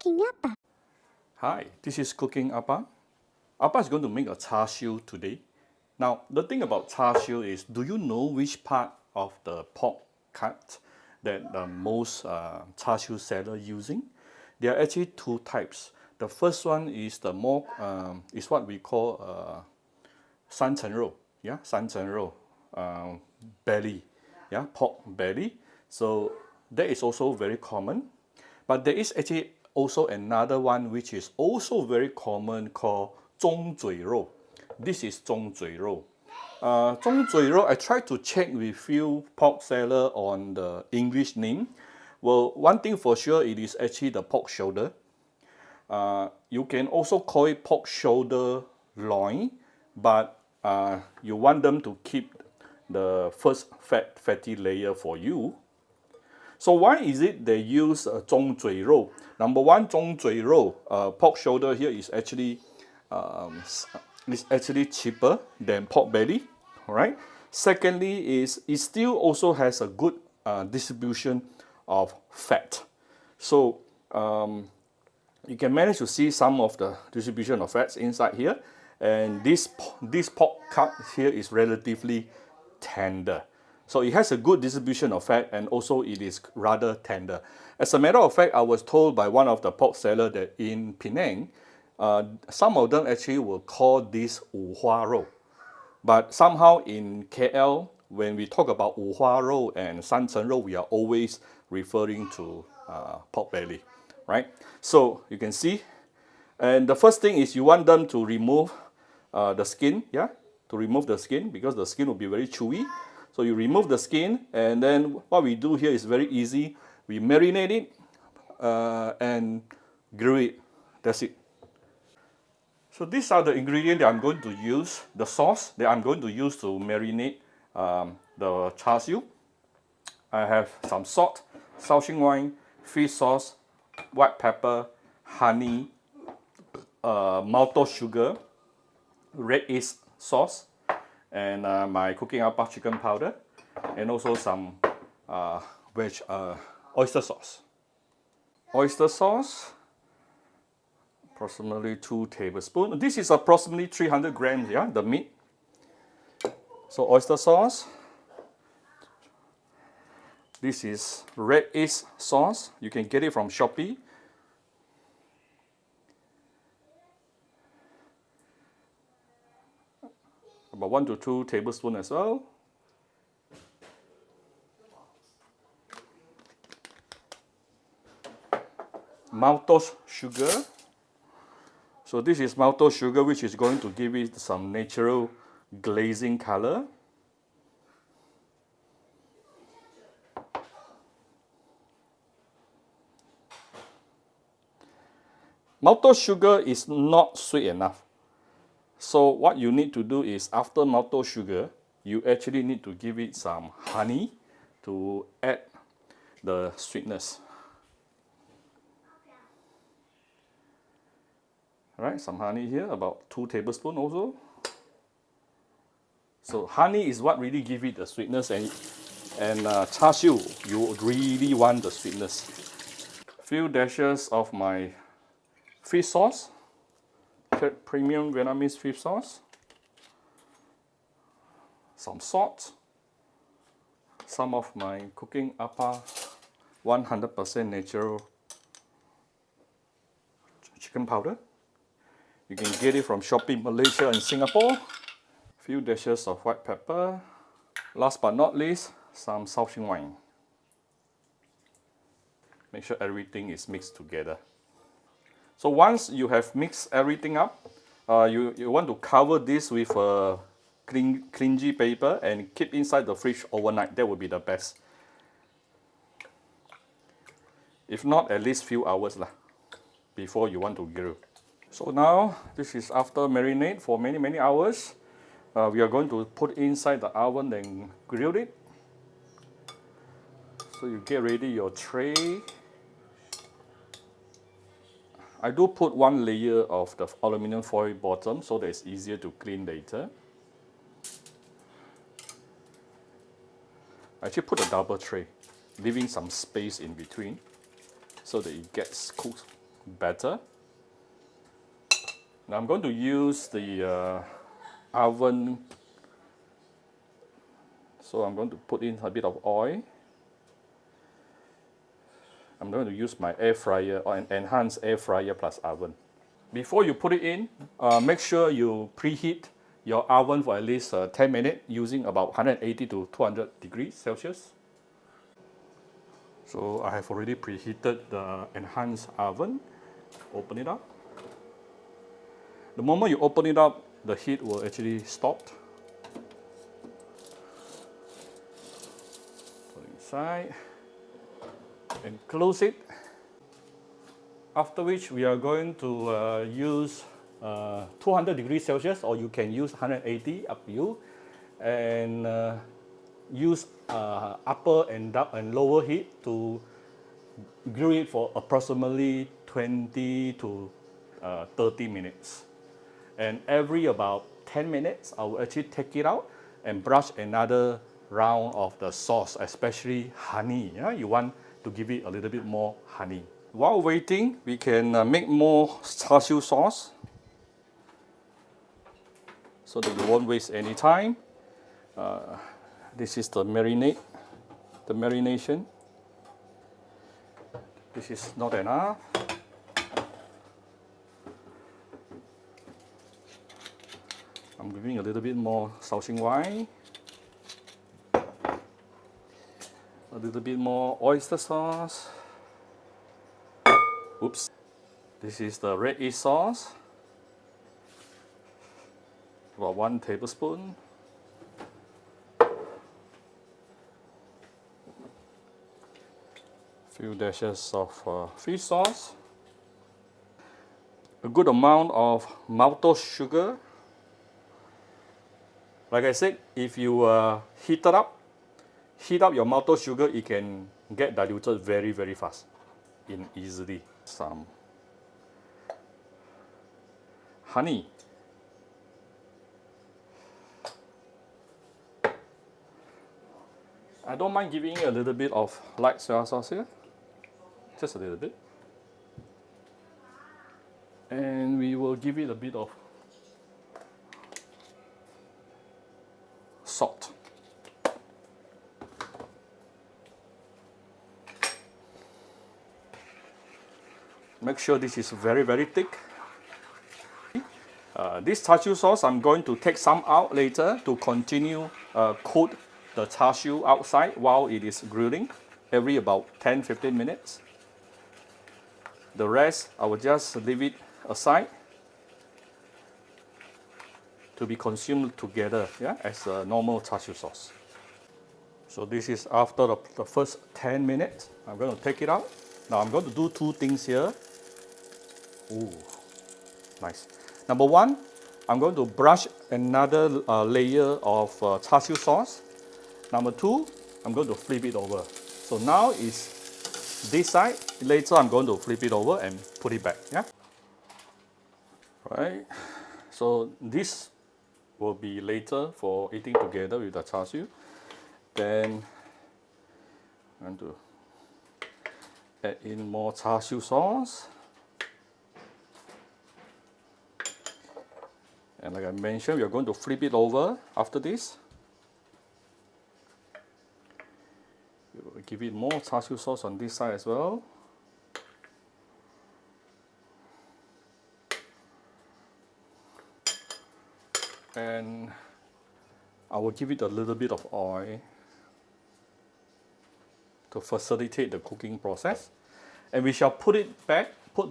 Cooking Appa. Hi, this is Cooking Appa. Appa is going to make a Charsiew today. Now, the thing about Charsiew is, do you know which part of the pork cut that the most Charsiew seller using? There are actually two types. The first one is the more is what we call 三层肉, yeah, 三层肉, belly, yeah, pork belly. So that is also very common. But there is actually also another one which is also very common called 中嘴肉. This is 中嘴肉. 中嘴肉, I tried to check with few pork seller on the English name. Well, one thing for sure, it is actually the pork shoulder. You can also call it pork shoulder loin, but you want them to keep the first fatty layer for you. So why is it they use 中嘴肉? Number one, 中嘴肉, pork shoulder here is actually cheaper than pork belly. All right. Secondly, is it still also has a good distribution of fat. So you can manage to see some of the distribution of fats inside here, and this pork cut here is relatively tender. So it has a good distribution of fat, and also it is rather tender. As a matter of fact, I was told by one of the pork seller that in Penang, some of them actually will call this 五花肉. But somehow in KL, when we talk about 五花肉 and 三层肉, we are always referring to pork belly, right? So you can see, and the first thing is you want them to remove the skin, yeah, to remove the skin, because the skin will be very chewy. So you remove the skin, and then what we do here is very easy. We marinate it and grill it. That's it. So these are the ingredients that I'm going to use, the sauce that I'm going to use to marinate the Charsiew. I have some salt, Shao Hsing wine, fish sauce, white pepper, honey, maltose sugar, red yeast sauce, and my Cooking Appa chicken powder, and also some oyster sauce. Oyster sauce, approximately 2 tablespoons. This is approximately 300 grams, yeah, the meat. So oyster sauce. This is red yeast sauce. You can get it from Shopee. About 1 to 2 tablespoons as well. Maltose sugar. So this is maltose sugar, which is going to give it some natural glazing color. Maltose sugar is not sweet enough. So what you need to do is, after maltose sugar, you actually need to give it some honey to add the sweetness. All right, some honey here, about 2 tablespoons also. So honey is what really gives it the sweetness, and Charsiew, you really want the sweetness. Few dashes of my fish sauce, premium Vietnamese fish sauce, some salt, some of my Cooking Appa 100% natural chicken powder. You can get it from Shopee, Malaysia and Singapore. Few dashes of white pepper. Last but not least, some Shao Hsing wine. Make sure everything is mixed together. So once you have mixed everything up, you want to cover this with a clingy paper and keep inside the fridge overnight. That would be the best. If not, at least few hours before you want to grill. So now, this is after marinade for many hours. We are going to put inside the oven and grill it. So you get ready your tray. I do put 1 layer of the aluminum foil bottom so that it's easier to clean later. I actually put a double tray, leaving some space in between so that it gets cooked batter. Now I'm going to use the oven. So I'm going to put in a bit of oil. I'm going to use my air fryer or an Enhans air fryer plus oven. Before you put it in, make sure you preheat your oven for at least 10 minutes using about 180 to 200 degrees Celsius. So I have already preheated the Enhans oven. Open it up. The moment you open it up, the heat will actually stop. Put it inside and close it. After which we are going to use 200 degrees Celsius, or you can use 180, up to you, and use upper and lower heat to grill it for approximately 20 to 30 minutes. And every about 10 minutes, I will actually take it out and brush another round of the sauce, especially honey. Yeah? You want to give it a little bit more honey. While waiting, we can make more Charsiew sauce so that you won't waste any time. This is the marinade, the marination. This is not enough. I'm giving a little bit more Shao Hsing wine, a little bit more oyster sauce. Oops. This is the red yeast sauce, about 1 tablespoon. Few dashes of fish sauce. A good amount of maltose sugar. Like I said, if you heat up your maltose sugar, it can get diluted very, very fast and easily. Some honey. I don't mind giving a little bit of light soy sauce here, just a little bit. And we will give it a bit of salt. Make sure this is very, very thick. This Charsiew sauce, I'm going to take some out later to continue coat the Charsiew outside while it is grilling, every about 10-15 minutes. The rest, I will just leave it aside to be consumed together, yeah, as a normal Charsiew sauce. So this is after the first 10 minutes. I'm going to take it out. Now I'm going to do two things here. Ooh, nice. Number one, I'm going to brush another layer of Charsiew sauce. Number two, I'm going to flip it over. So now it's this side. Later I'm going to flip it over and put it back. Yeah. Right. So this will be later for eating together with the Charsiew. Then I'm going to add in more Charsiew sauce. And like I mentioned, we are going to flip it over after this. We will give it more Charsiew sauce on this side as well. And I will give it a little bit of oil to facilitate the cooking process. And we shall put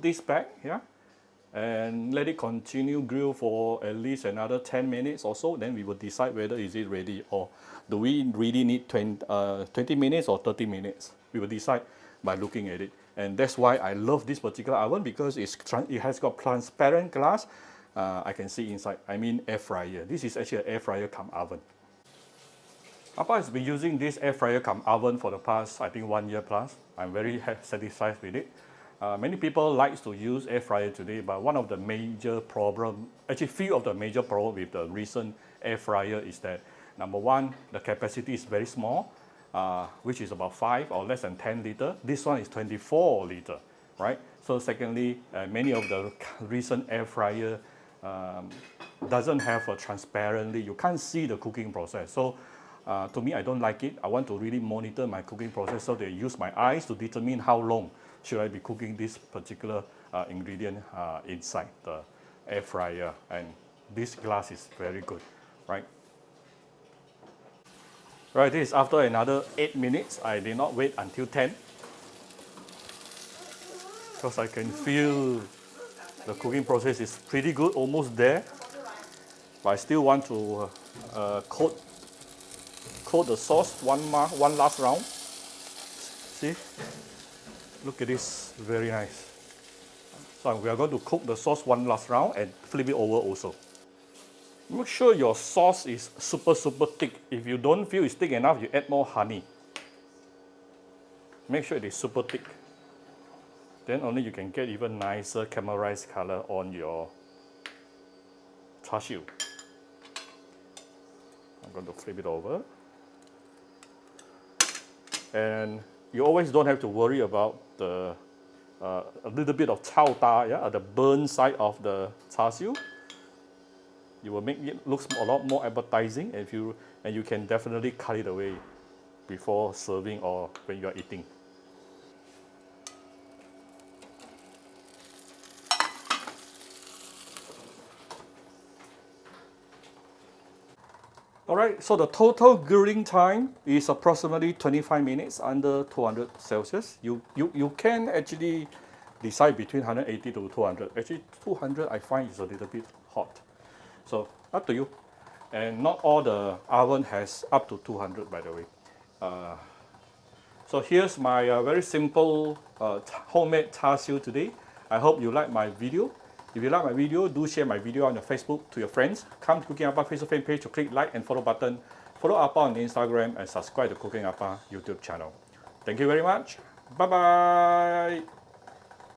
this back, yeah, and let it continue grill for at least another 10 minutes or so. Then we will decide whether is it ready or do we really need 20 minutes or 30 minutes. We will decide by looking at it. And that's why I love this particular oven, because it has got transparent glass. I can see inside. I mean air fryer. This is actually an air fryer cum oven. Papa has been using this air fryer cum oven for the past, I think, 1 year plus. I'm very satisfied with it. Many people like to use air fryer today, but one of the major problem, actually few of the major problem with the recent air fryer is that, number one, the capacity is very small, which is about 5 or less than 10 liter. This one is 24 liter, right? So secondly, many of the recent air fryer doesn't have a transparently, you can't see the cooking process. So to me, I don't like it. I want to really monitor my cooking process, so they use my eyes to determine how long should I be cooking this particular ingredient inside the air fryer. And this glass is very good, right? Right, this is after another 8 minutes. I did not wait until 10 because I can feel the cooking process is pretty good, almost there. But I still want to coat the sauce one last round. See, look at this, very nice. So we are going to cook the sauce one last round and flip it over also. Make sure your sauce is super thick. If you don't feel it's thick enough, you add more honey. Make sure it is super thick. Then only you can get even nicer caramelized color on your Charsiew. I'm going to flip it over. And you always don't have to worry about the a little bit of chao da, yeah, the burn side of the Charsiew. You will make it look a lot more appetizing, and you can definitely cut it away before serving or when you are eating. Alright, so the total grilling time is approximately 25 minutes under 200 Celsius. You can actually decide between 180 to 200. Actually, 200 I find is a little bit hot. So, up to you. And not all the oven has up to 200, by the way. So here's my very simple homemade Charsiew today. I hope you like my video. If you like my video, do share my video on your Facebook to your friends. Come to Cooking Appa Facebook fan page to click like and follow button. Follow Appa on Instagram and subscribe to Cooking Appa YouTube channel. Thank you very much. Bye bye.